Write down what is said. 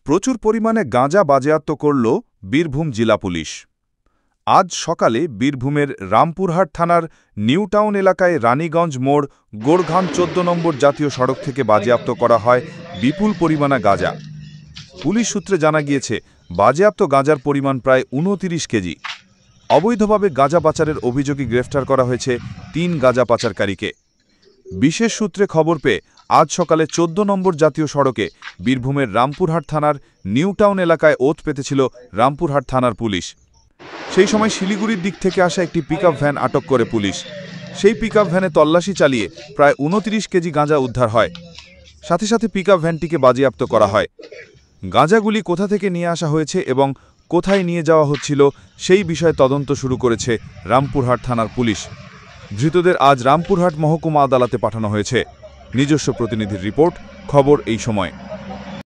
প্রচুর পরিমাণে গাঁজা বাজেয়াপ্ত করল বীরভূম জেলা পুলিশ। আজ সকালে বীরভূমের রামপুরহাট থানার নিউটাউন এলাকায় রানীগঞ্জ মোড় গোরঘান ১৪ নম্বর জাতীয় সড়ক থেকে বাজেয়াপ্ত করা হয় বিপুল পরিমাণে গাঁজা। পুলিশ সূত্রে জানা গিয়েছে, বাজেয়াপ্ত গাঁজার পরিমাণ প্রায় ২৯ কেজি। অবৈধভাবে গাঁজা পাচারের অভিযোগে গ্রেফতার করা হয়েছে ৩ গাঁজা পাচারকারীকে। বিশেষ সূত্রে খবর পেয়ে আজ সকালে ১৪ নম্বর জাতীয় সড়কে বীরভূমের রামপুরহাট থানার নিউটাউন এলাকায় ওত পেতেছিল রামপুরহাট থানার পুলিশ। সেই সময় শিলিগুড়ির দিক থেকে আসা একটি পিকআপ ভ্যান আটক করে পুলিশ। সেই পিকআপ ভ্যানে তল্লাশি চালিয়ে প্রায় ২৯ কেজি গাঁজা উদ্ধার হয়। সাথে সাথে পিকআপ ভ্যানটিকে বাজেয়াপ্ত করা হয়। গাঁজাগুলি কোথা থেকে নিয়ে আসা হয়েছে এবং কোথায় নিয়ে যাওয়া হচ্ছিল সেই বিষয়ে তদন্ত শুরু করেছে রামপুরহাট থানার পুলিশ। ধৃতদের আজ রামপুরহাট মহকুমা আদালতে পাঠানো হয়েছে। নিজস্ব প্রতিনিধির রিপোর্ট, খবর এই সময়।